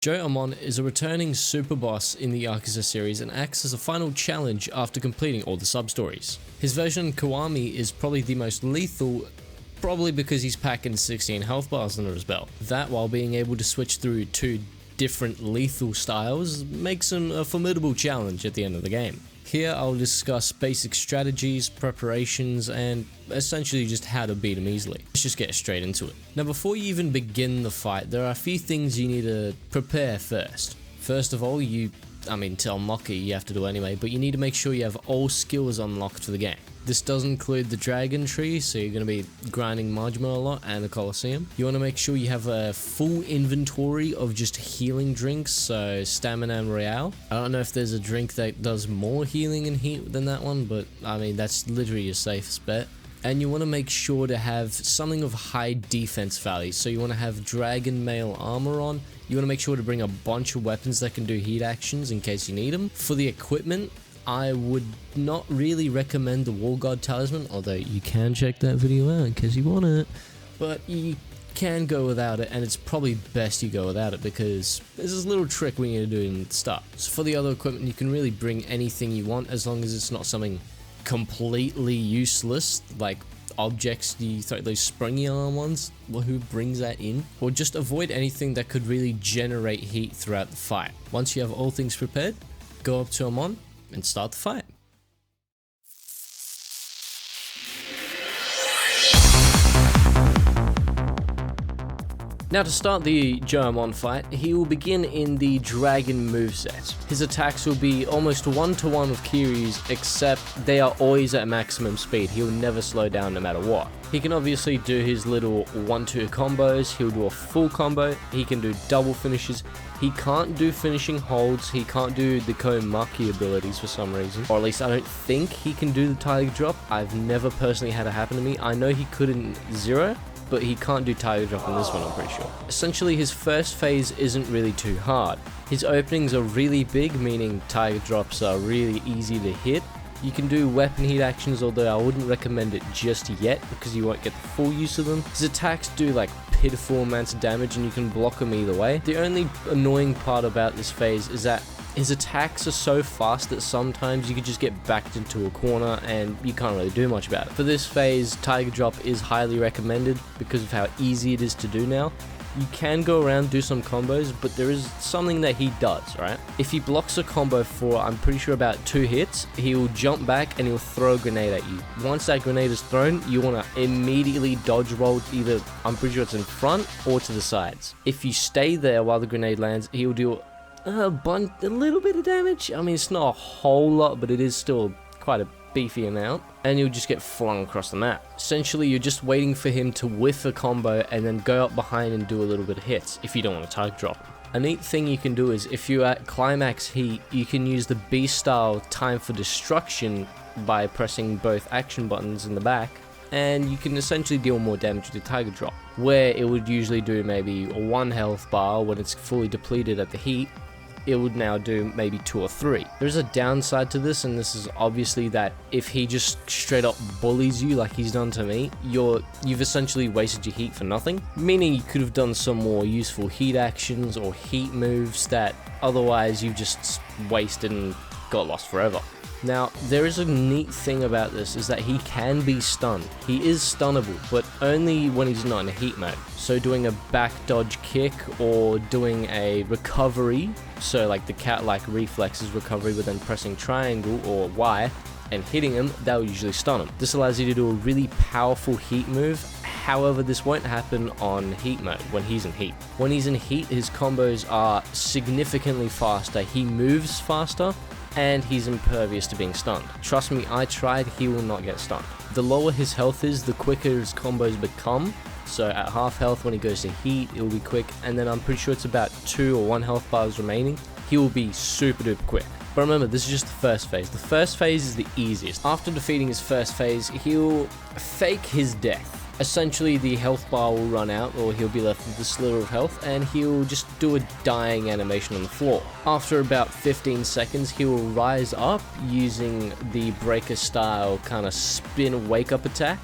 Amon is a returning super boss in the Yakuza series and acts as a final challenge after completing all the sub-stories. His version Kiwami is probably the most lethal, probably because he's packing 16 health bars under his belt. That, while being able to switch through two different lethal styles, makes him a formidable challenge at the end of the game. Here I'll discuss basic strategies, preparations, and essentially just how to beat him easily. Let's just get straight into it. Now, before you even begin the fight, there are a few things you need to prepare first. First of all, to unlock it you have to do anyway, but you need to make sure you have all skills unlocked for the game. This does include the dragon tree, so you're going to be grinding Majima a lot, and the Colosseum. You want to make sure you have a full inventory of just healing drinks, so stamina and royale. I don't know if there's a drink that does more healing and heat than that one, but that's literally your safest bet. And you want to make sure to have something of high defense value, so you want to have dragon mail armor on. You want to make sure to bring a bunch of weapons that can do heat actions in case you need them. For the equipment, I would not really recommend the War God Talisman, although you can check that video out in case you want it. But you can go without it, and it's probably best you go without it because there's this little trick we need to do in the start. So for the other equipment, you can really bring anything you want as long as it's not something completely useless, like objects, those springy arm ones. Well, who brings that in? Or just avoid anything that could really generate heat throughout the fight. Once you have all things prepared, go up to Amon and start the fight. Now, to start the Amon fight, he will begin in the Dragon moveset. His attacks will be almost one-to-one with Kiryu's, except they are always at maximum speed. He'll never slow down no matter what. He can obviously do his little 1-2 combos, he'll do a full combo, he can do double finishes. He can't do finishing holds, he can't do the Komaki abilities for some reason. Or at least I don't think he can do the Tiger Drop. I've never personally had it happen to me. I know he could in Zero, but he can't do Tiger Drop in this one, I'm pretty sure. Essentially, his first phase isn't really too hard. His openings are really big, meaning Tiger Drops are really easy to hit. You can do weapon heat actions, although I wouldn't recommend it just yet because you won't get the full use of them. His attacks do like pitiful amounts of damage and you can block them either way. The only annoying part about this phase is that his attacks are so fast that sometimes you could just get backed into a corner and you can't really do much about it. For this phase, Tiger Drop is highly recommended because of how easy it is to do now. You can go around, do some combos, but there is something that he does, right? If he blocks a combo for, I'm pretty sure, about 2 hits, he will jump back and he'll throw a grenade at you. Once that grenade is thrown, you want to immediately dodge roll either, I'm pretty sure it's in front or to the sides. If you stay there while the grenade lands, he'll do a little bit of damage. It's not a whole lot, but it is still quite a beefy amount, and you'll just get flung across the map. Essentially, you're just waiting for him to whiff a combo and then go up behind and do a little bit of hits if you don't want to Tiger Drop him. A neat thing you can do is if you're at climax heat, you can use the Beast style Time for Destruction by pressing both action buttons in the back, and you can essentially deal more damage with the Tiger Drop, where it would usually do maybe 1 health bar when it's fully depleted at the heat. It would now do maybe 2 or 3. There's a downside to this, and this is obviously that if he just straight up bullies you like he's done to me, you've essentially wasted your heat for nothing, meaning you could have done some more useful heat actions or heat moves that otherwise you just wasted and got lost forever. Now, there is a neat thing about this is that he can be stunned. He is stunnable, but only when he's not in a heat mode. So doing a back dodge kick or doing a recovery, so like the cat-like reflexes recovery but then pressing triangle or Y and hitting him, that will usually stun him. This allows you to do a really powerful heat move. However, this won't happen on heat mode when he's in heat. When he's in heat, his combos are significantly faster. He moves faster, and he's impervious to being stunned. Trust me, I tried, he will not get stunned. The lower his health is, the quicker his combos become. So at half health when he goes to heat, it will be quick, and then I'm pretty sure it's about 2 or 1 health bars remaining. He will be super duper quick. But remember, this is just the first phase. The first phase is the easiest. After defeating his first phase, he'll fake his death. Essentially, the health bar will run out, or he'll be left with a sliver of health, and he'll just do a dying animation on the floor. After about 15 seconds, he will rise up using the breaker style kind of spin wake up attack,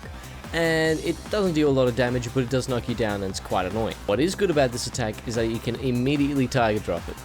and it doesn't do a lot of damage, but it does knock you down and it's quite annoying. What is good about this attack is that you can immediately target drop it.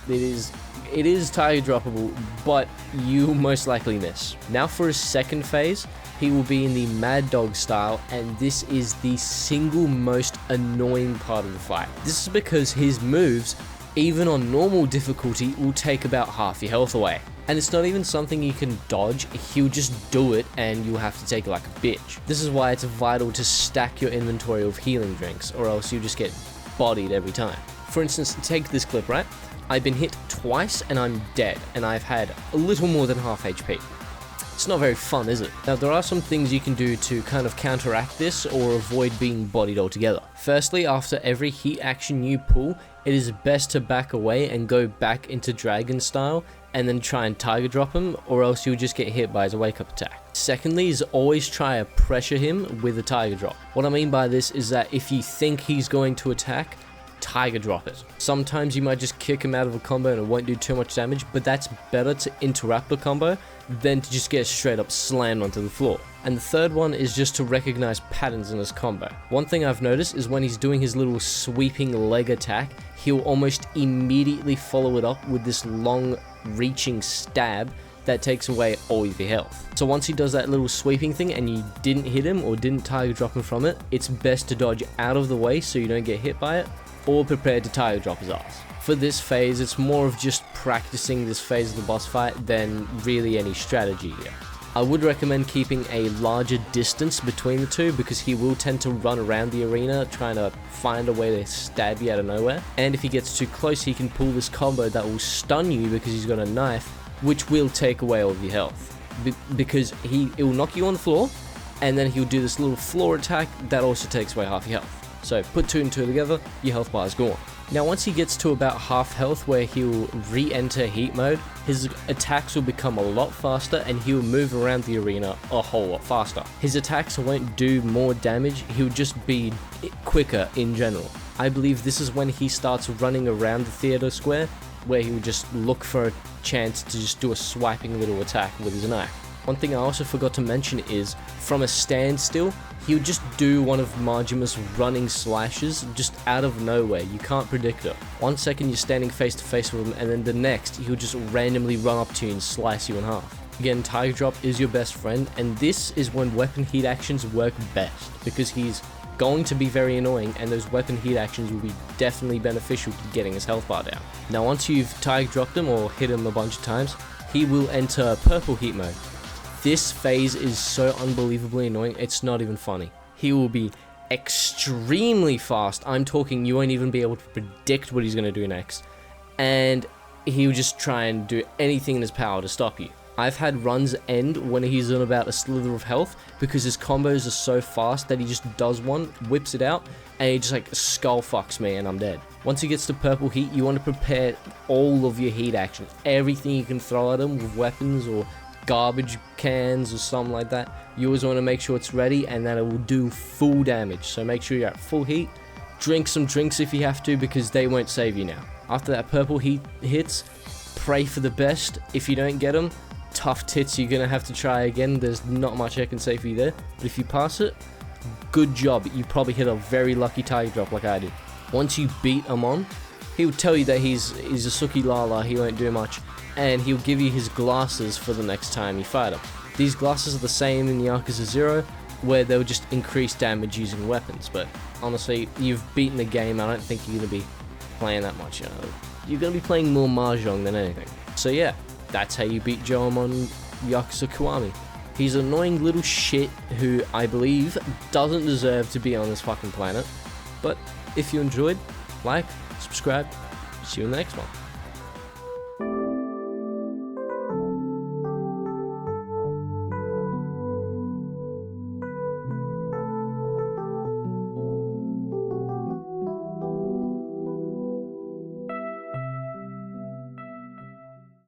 It is target droppable, but you most likely miss. Now for his second phase, he will be in the Mad Dog style, and this is the single most annoying part of the fight. This is because his moves, even on normal difficulty, will take about half your health away. And it's not even something you can dodge, he'll just do it and you'll have to take it like a bitch. This is why it's vital to stack your inventory of healing drinks, or else you just get bodied every time. For instance, take this clip, right? I've been hit twice and I'm dead, and I've had a little more than half HP. It's not very fun, is it? Now, there are some things you can do to kind of counteract this or avoid being bodied altogether. Firstly, after every heat action you pull, it is best to back away and go back into dragon style and then try and target drop him, or else you'll just get hit by his wake up attack. Secondly is always try to pressure him with a tiger drop. What I mean by this is that if you think he's going to attack, tiger drop it. Sometimes you might just kick him out of a combo and it won't do too much damage, but that's better to interrupt a combo than to just get straight up slammed onto the floor. And the third one is just to recognize patterns in his combo. One thing I've noticed is when he's doing his little sweeping leg attack, he'll almost immediately follow it up with this long reaching stab that takes away all of your health. So once he does that little sweeping thing and you didn't hit him or didn't target drop him from it, it's best to dodge out of the way so you don't get hit by it, or prepare to tiger drop his ass. For this phase, it's more of just practicing this phase of the boss fight than really any strategy here. I would recommend keeping a larger distance between the two, because he will tend to run around the arena trying to find a way to stab you out of nowhere, and if he gets too close he can pull this combo that will stun you because he's got a knife, which will take away all of your health, because it will knock you on the floor, and then he'll do this little floor attack that also takes away half your health. So put 2 and 2 together, your health bar is gone. Now once he gets to about half health where he'll re-enter heat mode, his attacks will become a lot faster and he'll move around the arena a whole lot faster. His attacks won't do more damage, he'll just be quicker in general. I believe this is when he starts running around the theater square, where he will just look for a chance to just do a swiping little attack with his knife. One thing I also forgot to mention is, from a standstill, he'll just do one of Majima's running slashes just out of nowhere. You can't predict it. 1 second you're standing face to face with him, and then the next he'll just randomly run up to you and slice you in half. Again, tiger drop is your best friend, and this is when weapon heat actions work best, because he's going to be very annoying and those weapon heat actions will be definitely beneficial to getting his health bar down. Now once you've tiger dropped him or hit him a bunch of times, he will enter purple heat mode. This phase is so unbelievably annoying, it's not even funny. He will be extremely fast. I'm talking you won't even be able to predict what he's going to do next. And he'll just try and do anything in his power to stop you. I've had runs end when he's on about a slither of health, because his combos are so fast that he just does one, whips it out, and he just like skull fucks me and I'm dead. Once he gets to purple heat, you want to prepare all of your heat actions. Everything you can throw at him with weapons or garbage cans or something like that, you always want to make sure it's ready and that it will do full damage. So make sure you're at full heat. Drink some drinks if you have to, because they won't save you now. After that purple heat hits, pray for the best. If you don't get them, tough tits, you're gonna have to try again. There's not much I can say for you there, but if you pass it, good job. You probably hit a very lucky tiger drop like I did. Once you beat Amon, he'll tell you that he's a Suki Lala, he won't do much, and he'll give you his glasses for the next time you fight him. These glasses are the same in Yakuza 0, where they'll just increase damage using weapons, but honestly, you've beaten the game. I don't think you're going to be playing that much. You're going to be playing more Mahjong than anything. So yeah, that's how you beat Joem on Yakuza Kiwami. He's an annoying little shit who I believe doesn't deserve to be on this fucking planet, but if you enjoyed, like, subscribe, see you in the next one.